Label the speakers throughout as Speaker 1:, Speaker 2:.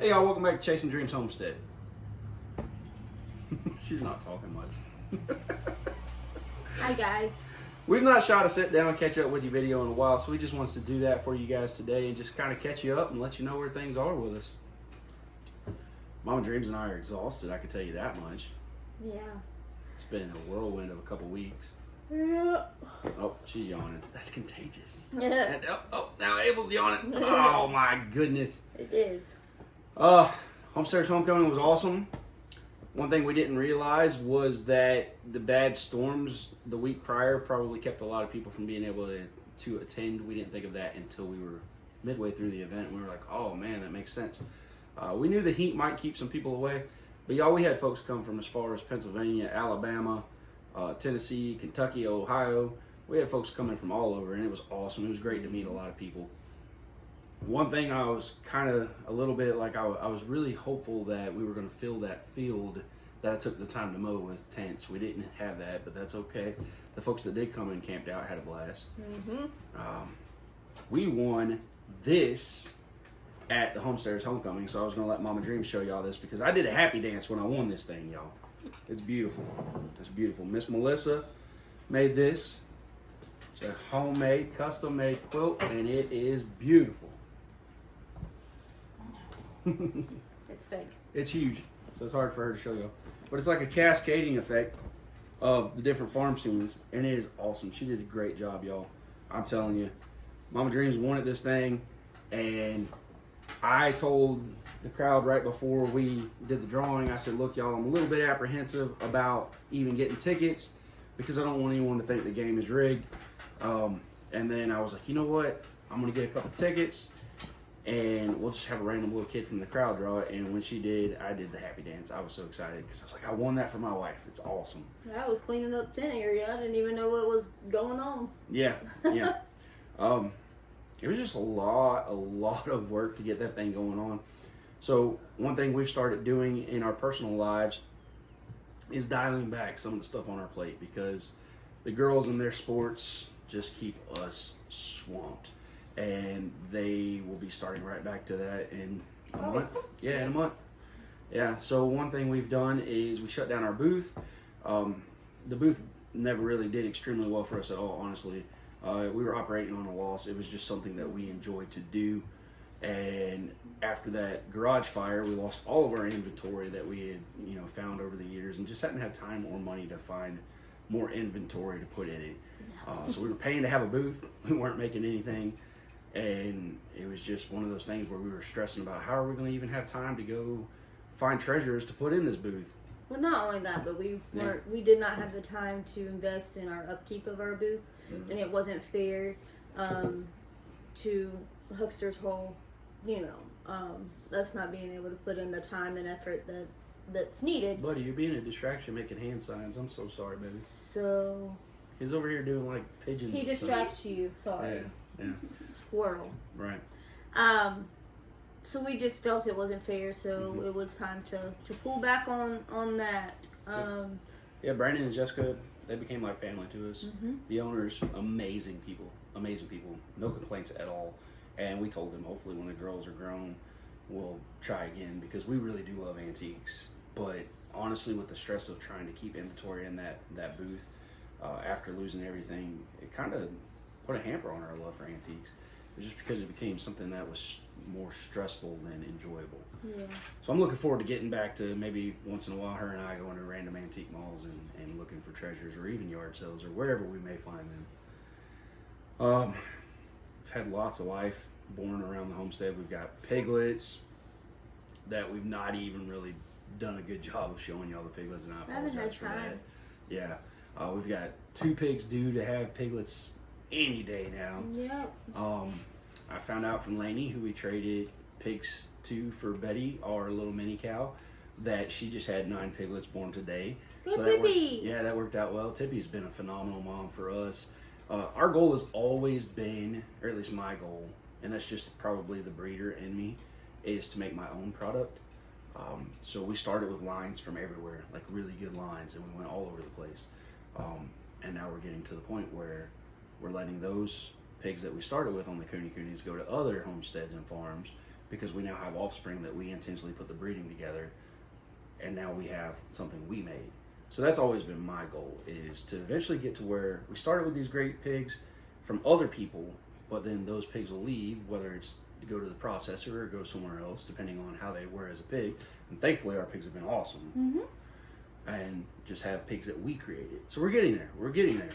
Speaker 1: Hey y'all, welcome back to Chasing Dreams Homestead. She's not talking much.
Speaker 2: Hi guys.
Speaker 1: We've not shot a sit down and catch up with you video in a while, so we just wanted to do that for you guys today and just kind of catch you up and let you know where things are with us. Mama Dreams and I are exhausted, I can tell you that much.
Speaker 2: Yeah.
Speaker 1: It's been a whirlwind of a couple weeks.
Speaker 2: Yeah.
Speaker 1: Oh, she's yawning. That's contagious.
Speaker 2: Yeah.
Speaker 1: And, now Abel's yawning. Oh my goodness.
Speaker 2: It is.
Speaker 1: Homesteaders Homecoming was awesome. One thing we didn't realize was that the bad storms the week prior probably kept a lot of people from being able to attend. We didn't think of that until we were midway through the event. We were like, oh man, that makes sense. We knew the heat might keep some people away, but y'all, we had folks come from as far as Pennsylvania, Alabama, Tennessee, Kentucky, Ohio. We had folks coming from all over, and it was awesome. It was great to meet a lot of people. One thing I was kind of a little bit like, I was really hopeful that we were going to fill that field that I took the time to mow with tents. We didn't have that, but that's okay. The folks that did come and camped out had a blast.
Speaker 2: Mm-hmm.
Speaker 1: We won this at the Homesteaders Homecoming, so I was going to let Mama Dreams show y'all this because I did a happy dance when I won this thing, y'all. It's beautiful. It's beautiful. Miss Melissa made this. It's a homemade, custom-made quilt, and it is beautiful.
Speaker 2: It's fake.
Speaker 1: It's huge, so it's hard for her to show you. But it's like a cascading effect of the different farm scenes, and it is awesome. She did a great job, y'all. I'm telling you. Mama Dreams wanted this thing, and I told the crowd right before we did the drawing, I said, look, y'all, I'm a little bit apprehensive about even getting tickets because I don't want anyone to think the game is rigged. And then I was like, you know what? I'm going to get a couple tickets, and we'll just have a random little kid from the crowd draw it. And when she did, I did the happy dance. I was so excited because I was like, I won that for my wife. It's awesome.
Speaker 2: I was cleaning up tent area. I didn't even know what was going on.
Speaker 1: Yeah, yeah. It was just a lot of work to get that thing going on. So one thing we've started doing in our personal lives is dialing back some of the stuff on our plate because the girls and their sports just keep us swamped. And they will be starting right back to that in a month. Yeah, in a month. Yeah, so one thing we've done is we shut down our booth. The booth never really did extremely well for us at all, honestly. We were operating on a loss. It was just something that we enjoyed to do. And after that garage fire, we lost all of our inventory that we had, found over the years and just hadn't had time or money to find more inventory to put in it. So we were paying to have a booth. We weren't making anything. And it was just one of those things where we were stressing about how are we going to even have time to go find treasures to put in this booth.
Speaker 2: Well, not only that, but we did not have the time to invest in our upkeep of our booth, and it wasn't fair to Huckster's whole, us not being able to put in the time and effort that's needed.
Speaker 1: Buddy, you're being a distraction making hand signs. I'm so sorry, baby.
Speaker 2: So
Speaker 1: he's over here doing like pigeons.
Speaker 2: he distracts you. Sorry.
Speaker 1: Yeah.
Speaker 2: Squirrel.
Speaker 1: Right.
Speaker 2: So we just felt it wasn't fair, so it was time to pull back on that.
Speaker 1: Yeah, Brandon and Jessica, they became like family to us. The owners, amazing people, no complaints at all. And we told them hopefully when the girls are grown, we'll try again because we really do love antiques. But honestly, with the stress of trying to keep inventory in that booth, after losing everything, it kind of put a hamper on our love for antiques. It was just because it became something that was more stressful than enjoyable.
Speaker 2: Yeah.
Speaker 1: So I'm looking forward to getting back to maybe once in a while her and I going to random antique malls and looking for treasures or even yard sales or wherever we may find them. We've had lots of life born around the homestead. We've got piglets that we've not even really done a good job of showing y'all the piglets, and I apologize for that. Yeah. We've got 2 pigs due to have piglets any day now.
Speaker 2: Yep.
Speaker 1: I found out from Lainey, who we traded pigs to for Betty, our little mini cow, that she just had 9 piglets born today.
Speaker 2: Go Tippy!
Speaker 1: That worked out well. Tippy's been a phenomenal mom for us. Our goal has always been, or at least my goal, and that's just probably the breeder in me, is to make my own product. So we started with lines from everywhere, like really good lines, and we went all over the place. And now we're getting to the point where we're letting those pigs that we started with on the Cooney Coonies go to other homesteads and farms because we now have offspring that we intentionally put the breeding together, and now we have something we made. So that's always been my goal, is to eventually get to where we started with these great pigs from other people, but then those pigs will leave, whether it's to go to the processor or go somewhere else, depending on how they were as a pig. And thankfully, our pigs have been awesome. And just have pigs that we created. So we're getting there. We're getting there.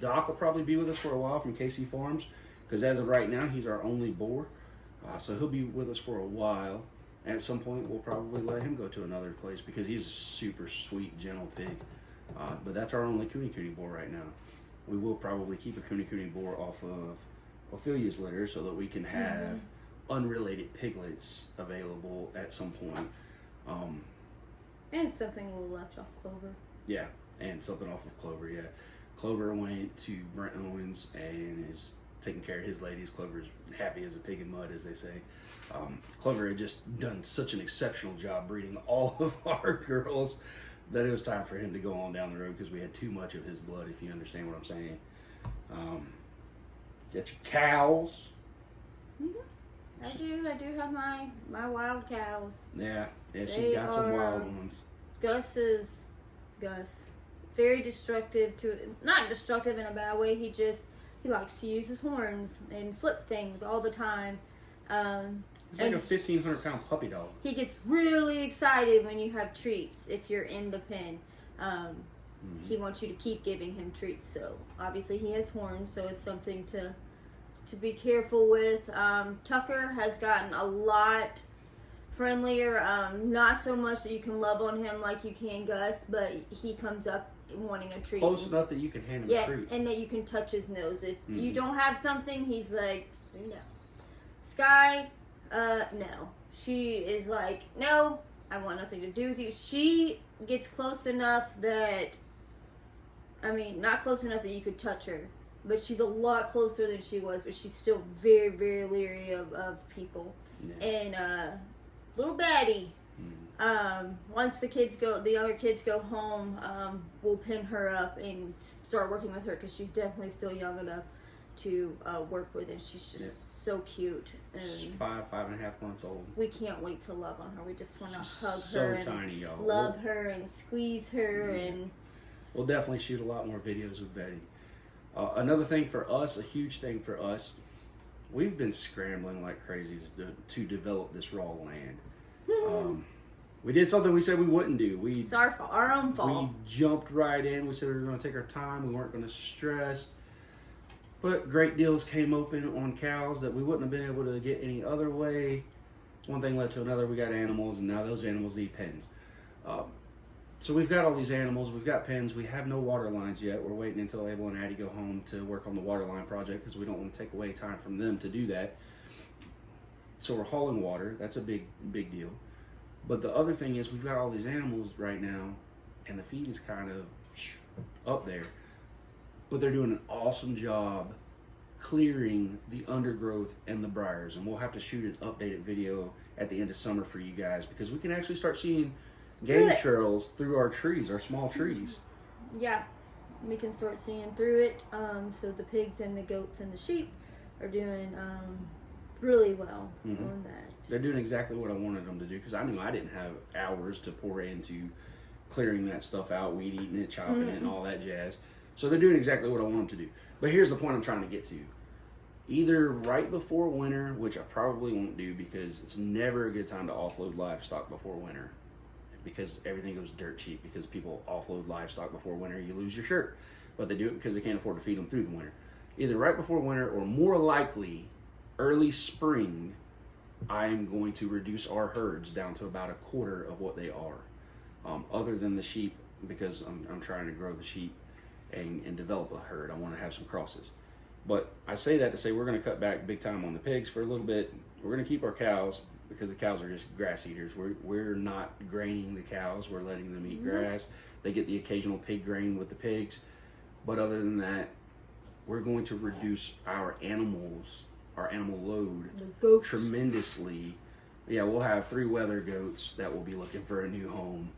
Speaker 1: Doc will probably be with us for a while from KC Farms, because as of right now, he's our only boar. So he'll be with us for a while. And at some point, we'll probably let him go to another place, because he's a super sweet, gentle pig. But that's our only Kune Kune boar right now. We will probably keep a Kune Kune boar off of Ophelia's litter so that we can have unrelated piglets available at some point.
Speaker 2: And something a little left off Clover.
Speaker 1: Yeah, and something off of Clover, yeah. Clover went to Brent Owens and is taking care of his ladies. Clover's happy as a pig in mud, as they say. Clover had just done such an exceptional job breeding all of our girls that it was time for him to go on down the road, because we had too much of his blood, if you understand what I'm saying. Got your cows.
Speaker 2: I do have my wild cows.
Speaker 1: Yeah, she
Speaker 2: They
Speaker 1: got some
Speaker 2: are,
Speaker 1: wild ones.
Speaker 2: Gus. Very destructive not destructive in a bad way. He likes to use his horns and flip things all the time.
Speaker 1: He's like a 1,500-pound puppy dog.
Speaker 2: He gets really excited when you have treats if you're in the pen. He wants you to keep giving him treats. So obviously he has horns, so it's something to be careful with. Tucker has gotten a lot friendlier. Not so much that you can love on him like you can Gus, but he comes up wanting a treat.
Speaker 1: Close enough that you can hand him a treat.
Speaker 2: And that you can touch his nose. If you don't have something, he's like, no. Sky, no. She is like, no, I want nothing to do with you. She gets close enough that, not close enough that you could touch her, but she's a lot closer than she was, but she's still very, very leery of people. Yeah. And little baddie, once the other kids go home, we'll pin her up and start working with her, because she's definitely still young enough to work with, and she's just so cute. And
Speaker 1: she's 5.5 months old.
Speaker 2: We can't wait to love on her. We just want to hug
Speaker 1: so
Speaker 2: her and
Speaker 1: tiny, y'all.
Speaker 2: love her and squeeze her. And
Speaker 1: we'll definitely shoot a lot more videos with Betty. Another thing for us, a huge thing for us, we've been scrambling like crazy to develop this raw land. We did something we said we wouldn't do.
Speaker 2: It's our own fault.
Speaker 1: We jumped right in. We said we were going to take our time. We weren't going to stress. But great deals came open on cows that we wouldn't have been able to get any other way. One thing led to another. We got animals, and now those animals need pens. So we've got all these animals. We've got pens. We have no water lines yet. We're waiting until Abel and Addie go home to work on the water line project, because we don't want to take away time from them to do that. So we're hauling water. That's a big deal. But the other thing is, we've got all these animals right now, and the feed is kind of up there. But they're doing an awesome job clearing the undergrowth and the briars. And we'll have to shoot an updated video at the end of summer for you guys, because we can actually start seeing game trails through our trees, our small trees.
Speaker 2: Yeah, we can start seeing through it. So the pigs and the goats and the sheep are doing really well on that.
Speaker 1: They're doing exactly what I wanted them to do, because I knew I didn't have hours to pour into clearing that stuff out, weed eating it, chopping it, and all that jazz. So they're doing exactly what I want them to do. But here's the point I'm trying to get to. Either right before winter, which I probably won't do, because it's never a good time to offload livestock before winter, because everything goes dirt cheap, because people offload livestock before winter, you lose your shirt. But they do it because they can't afford to feed them through the winter. Either right before winter, or more likely early spring, I am going to reduce our herds down to about a quarter of what they are. Other than the sheep, because I'm trying to grow the sheep and develop a herd. I want to have some crosses. But I say that to say we're going to cut back big time on the pigs for a little bit. We're going to keep our cows, because the cows are just grass eaters. We're not graining the cows. We're letting them eat grass. They get the occasional pig grain with the pigs. But other than that, we're going to reduce our animal load tremendously. Yeah, we'll have 3 weather goats that will be looking for a new home.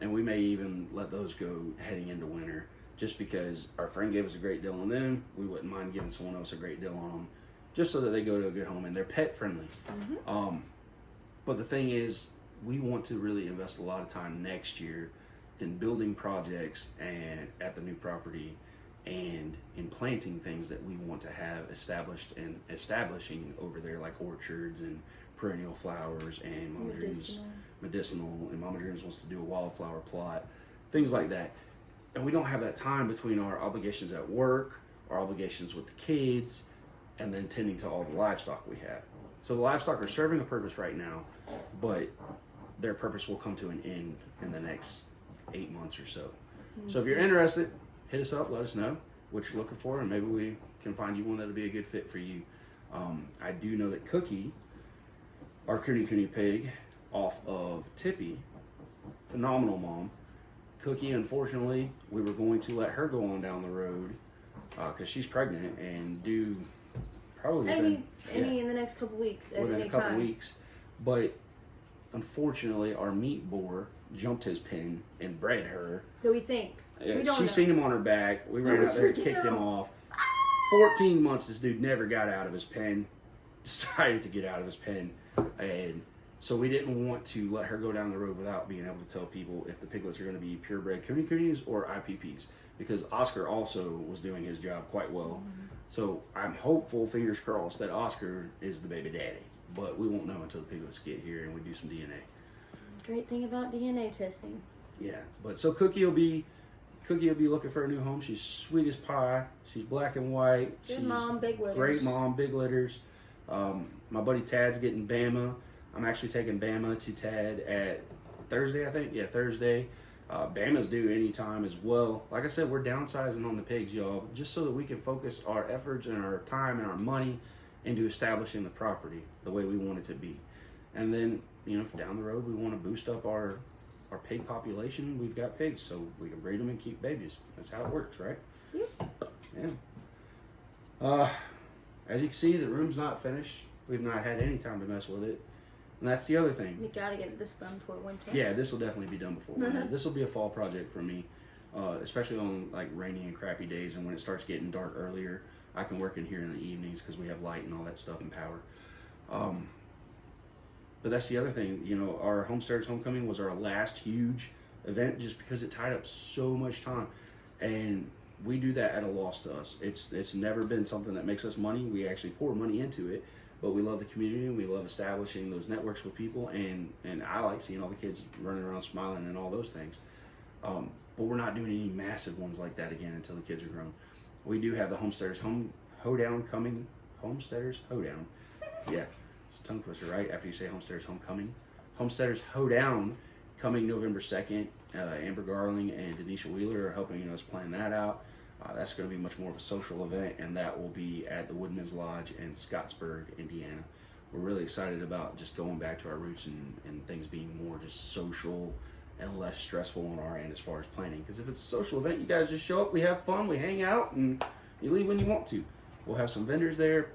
Speaker 1: And we may even let those go heading into winter, just because our friend gave us a great deal on them. We wouldn't mind giving someone else a great deal on them. just so that they go to a good home and they're pet friendly. But the thing is, we want to really invest a lot of time next year in building projects and at the new property and in planting things that we want to have established and establishing over there, like orchards and perennial flowers, and Mama Dreams medicinal, and Mama Dreams wants to do a wildflower plot, things like that. And we don't have that time between our obligations at work, our obligations with the kids, and then tending to all the livestock we have. So the livestock are serving a purpose right now, but their purpose will come to an end in the next 8 months or so. So if you're interested, hit us up, let us know what you're looking for, and maybe we can find you one that'll be a good fit for you. I do know that Cookie, our Cooney pig off of Tippy, phenomenal mom. Cookie, unfortunately, we were going to let her go on down the road because she's pregnant and due probably
Speaker 2: any in the next couple weeks.
Speaker 1: Within a couple weeks. But unfortunately, our meat boar jumped his pen and bred her.
Speaker 2: Who we think? We don't
Speaker 1: she
Speaker 2: know.
Speaker 1: seen him on her back. We ran out there and kicked him off. 14 months, this dude never got out of his pen. Decided to get out of his pen. And so we didn't want to let her go down the road without being able to tell people if the piglets are going to be purebred Coonies or IPPs. Because Oscar also was doing his job quite well. So I'm hopeful, fingers crossed, that Oscar is the baby daddy. But we won't know until the piglets get here and we do some DNA.
Speaker 2: Great thing about DNA testing.
Speaker 1: Yeah, but so Cookie will be looking for a new home. She's sweet as pie. She's black and white.
Speaker 2: Good
Speaker 1: She's
Speaker 2: mom, big litters.
Speaker 1: Great mom, big litters. My buddy Tad's getting Bama. I'm actually taking Bama to Tad at Thursday, I think. Yeah, Thursday. Bama's due anytime as well. Like I said, we're downsizing on the pigs, y'all, just so that we can focus our efforts and our time and our money into establishing the property the way we want it to be. And then, if down the road we want to boost up our pig population, we've got pigs, so we can breed them and keep babies. That's how it works, right?
Speaker 2: Yep.
Speaker 1: Yeah. As you can see, the room's not finished. We've not had any time to mess with it. And that's the other thing.
Speaker 2: You gotta get this done before winter.
Speaker 1: Yeah, this will definitely be done before winter. This will be a fall project for me, especially on like rainy and crappy days, and when it starts getting dark earlier, I can work in here in the evenings because we have light and all that stuff and power. But that's the other thing. Our Homesteaders Homecoming was our last huge event just because it tied up so much time, and we do that at a loss to us. It's never been something that makes us money. We actually pour money into it. But we love the community, and we love establishing those networks with people, and I like seeing all the kids running around smiling and all those things. But we're not doing any massive ones like that again until the kids are grown. We do have the Homesteaders Hoedown coming. Homesteaders Hoedown. Yeah, it's a tongue twister, right? After you say Homesteaders Homecoming. Homesteaders Hoedown coming November 2nd. Amber Garling and Denisha Wheeler are helping us plan that out. That's going to be much more of a social event, and that will be at the Woodman's Lodge in Scottsburg, Indiana. We're really excited about just going back to our roots and things being more just social and less stressful on our end as far as planning. Because if it's a social event, you guys just show up, we have fun, we hang out, and you leave when you want to. We'll have some vendors there,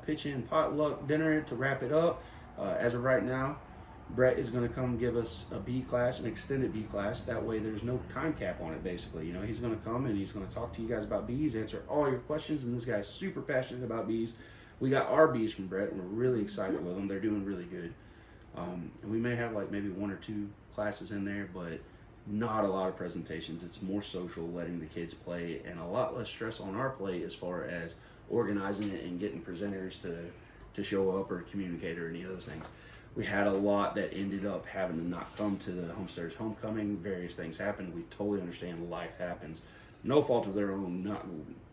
Speaker 1: pitch in potluck dinner to wrap it up. As of right now, Brett is going to come give us a B class, an extended B class. That way there's no time cap on it, basically. He's going to come and he's going to talk to you guys about bees, answer all your questions, and this guy's super passionate about bees. We got our bees from Brett, and we're really excited with them. They're doing really good. And we may have like maybe 1 or 2 classes in there, but not a lot of presentations. It's more social, letting the kids play, and a lot less stress on our plate as far as organizing it and getting presenters to show up or communicate or any of those things. We had a lot that ended up having to not come to the Homesteaders Homecoming. Various things happened. We totally understand life happens. No fault of their own,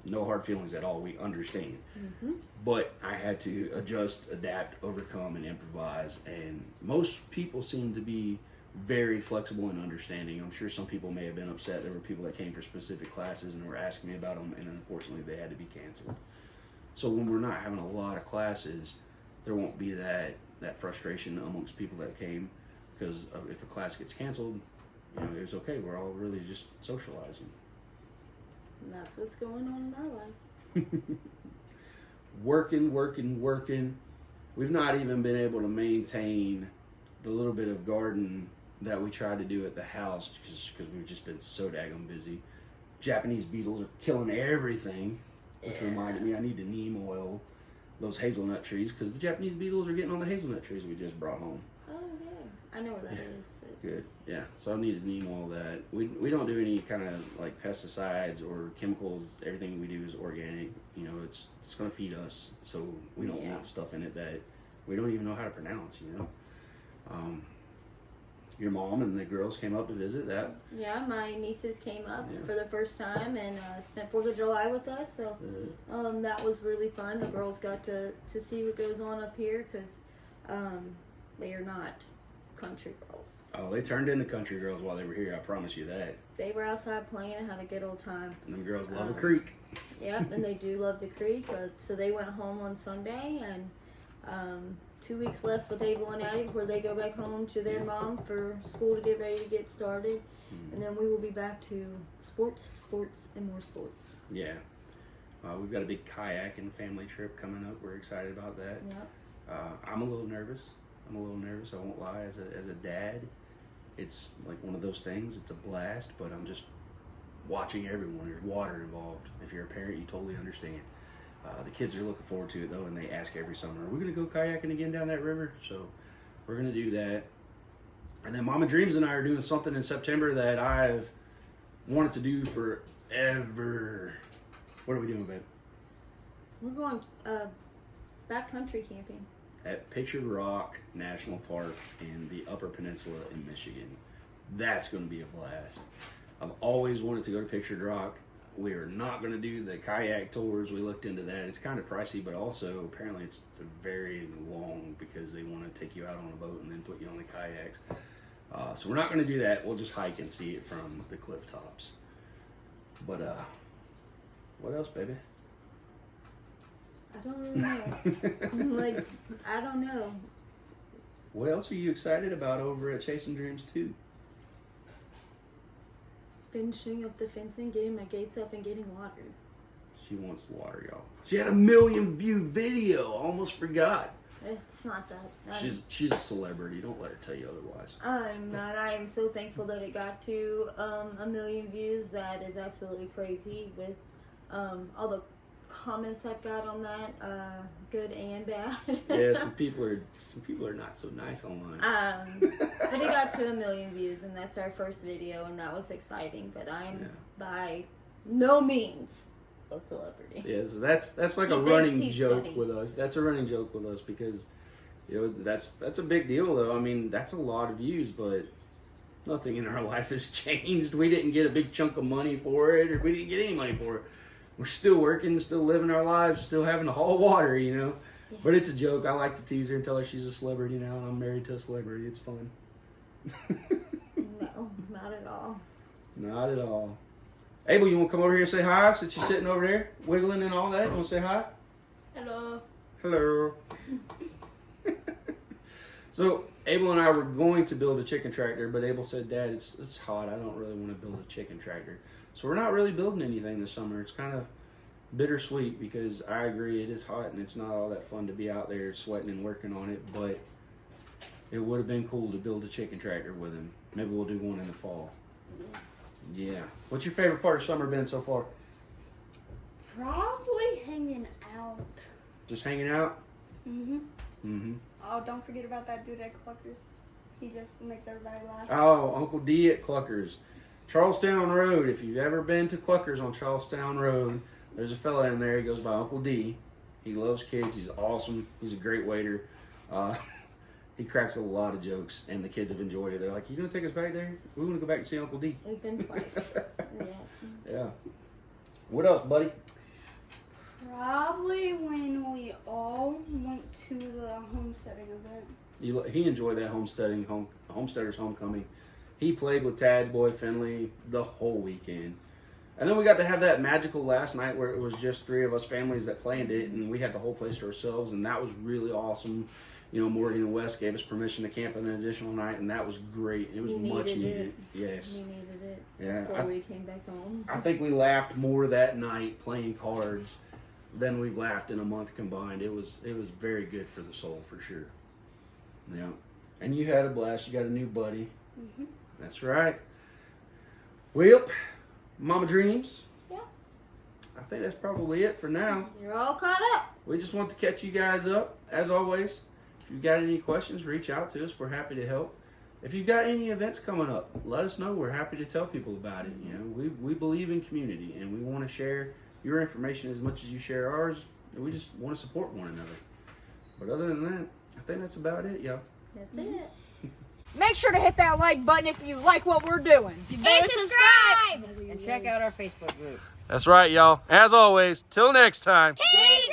Speaker 1: no hard feelings at all. We understand. But I had to adjust, adapt, overcome, and improvise. And most people seem to be very flexible and understanding. I'm sure some people may have been upset. There were people that came for specific classes and were asking me about them, and unfortunately they had to be canceled. So when we're not having a lot of classes, there won't be that frustration amongst people that came, because if a class gets canceled, it was okay. We're all really just socializing.
Speaker 2: And that's what's going on in our life.
Speaker 1: Working. We've not even been able to maintain the little bit of garden that we tried to do at the house because we've just been so daggone busy. Japanese beetles are killing everything, which reminded me I need the neem oil. those hazelnut trees because the Japanese beetles are getting on the hazelnut trees we just brought home.
Speaker 2: Oh yeah, I know where that is. But
Speaker 1: Good. Yeah. So I need to neem all that. We don't do any kind of like pesticides or chemicals. Everything we do is organic. You know, it's going to feed us. So we don't want stuff in it that we don't even know how to pronounce. You know. Your mom and the girls came up to visit that.
Speaker 2: yeah, my nieces came up
Speaker 1: Yeah.
Speaker 2: for the first time and spent 4th of July with us. So that was really fun. The girls got to see what goes on up here because they are not country girls.
Speaker 1: Oh, they turned into country girls while they were here. I promise you that.
Speaker 2: They were outside playing and had a good old time.
Speaker 1: And them girls love a creek.
Speaker 2: Yep, and they do love the creek. So they went home on Sunday, and 2 weeks left with Abel and Addie before they go back home to their mom for school to get ready to get started. And then we will be back to sports, and more sports.
Speaker 1: Yeah. We've got a big kayaking family trip coming up. We're excited about that.
Speaker 2: Yep.
Speaker 1: I'm a little nervous. I won't lie. As a dad, it's like one of those things. It's a blast, but I'm just watching everyone. There's water involved. If you're a parent, you totally understand. The kids are looking forward to it though, and they ask every summer, "Are we going to go kayaking again down that river?" So we're going to do that. And then Mama Dreams and I are doing something in September that I've wanted to do forever. What are we doing, babe?
Speaker 2: We're going backcountry camping.
Speaker 1: At Pictured Rock National Park in the Upper Peninsula in Michigan. That's going to be a blast. I've always wanted to go to Pictured Rock. We are not going to do the kayak tours. We looked into that. It's kind of pricey, but also apparently it's very long because they want to take you out on a boat and then put you on the kayaks. So we're not going to do that. We'll just hike and see it from the cliff tops. But what else, baby?
Speaker 2: I don't really know. I don't know.
Speaker 1: What else are you excited about over at Chasing Dreams 2?
Speaker 2: Finishing up the fencing, getting my gates up, and getting water.
Speaker 1: She wants water, y'all. She had a 1 million view video. Almost forgot.
Speaker 2: It's not that.
Speaker 1: She's a celebrity. Don't let her tell you otherwise.
Speaker 2: I'm not. I am so thankful that it got to 1 million views. That is absolutely crazy with all the comments I've got on that, good and bad.
Speaker 1: Yeah, some people are not so nice online.
Speaker 2: But it got to 1 million views, and that's our first video, and that was exciting. But I'm by no means a celebrity.
Speaker 1: Yeah, so that's like a running joke with us. That's a running joke with us because that's a big deal though. I mean, that's a lot of views, but nothing in our life has changed. We didn't get a big chunk of money for it, or we didn't get any money for it. We're still working, still living our lives, still having to haul water, Yeah. But it's a joke. I like to tease her and tell her she's a celebrity now, and I'm married to a celebrity. It's fun.
Speaker 2: No, not at all.
Speaker 1: Not at all. Abel, you want to come over here and say hi since you're sitting over there, wiggling and all that? You want to say hi?
Speaker 2: Hello.
Speaker 1: Hello. So, Abel and I were going to build a chicken tractor, but Abel said, Dad, it's hot. I don't really want to build a chicken tractor. So we're not really building anything this summer. It's kind of bittersweet because I agree it is hot and it's not all that fun to be out there sweating and working on it, but it would have been cool to build a chicken tractor with him. Maybe we'll do one in the fall. Yeah. What's your favorite part of summer been so far?
Speaker 3: Probably hanging out.
Speaker 1: Just hanging out?
Speaker 3: Mm-hmm. Oh, don't forget about that dude at Cluckers. He just makes everybody laugh.
Speaker 1: Oh, Uncle D at Cluckers. Charlestown Road. If you've ever been to Cluckers on Charlestown Road, there's a fella in there. He goes by Uncle D. He loves kids. He's awesome. He's a great waiter. He cracks a lot of jokes, and the kids have enjoyed it. They're like, "You gonna take us back there? We want to go back and see Uncle D."
Speaker 2: We've been twice.
Speaker 1: Yeah. What else, buddy?
Speaker 3: Probably when we all went to the homesteading event.
Speaker 1: He enjoyed that homesteaders homecoming. He played with Tad's boy Finley the whole weekend. And then we got to have that magical last night where it was just 3 of us families that planned it, and we had the whole place to ourselves, and that was really awesome. Morgan and Wes gave us permission to camp an additional night, and that was great. It was much needed. Yes.
Speaker 2: We needed it.
Speaker 1: Yeah.
Speaker 2: Before we came back home.
Speaker 1: I think we laughed more that night playing cards than we've laughed in a month combined. It was very good for the soul for sure. Yeah. And you had a blast. You got a new buddy.
Speaker 3: Mm-hmm.
Speaker 1: That's right. Well, Mama Dreams.
Speaker 2: Yeah.
Speaker 1: I think that's probably it for now.
Speaker 2: You're all caught up.
Speaker 1: we just want to catch you guys up. As always, if you've got any questions, reach out to us. We're happy to help. If you've got any events coming up, let us know. We're happy to tell people about it. You know, we believe in community, and we want to share your information as much as you share ours. And we just want to support one another. But other than that, I think that's about it, y'all.
Speaker 2: That's it.
Speaker 4: Make sure to hit that like button if you like what we're doing.
Speaker 5: You better subscribe. And check out our Facebook group.
Speaker 1: That's right, y'all. As always, till next time.
Speaker 5: Keep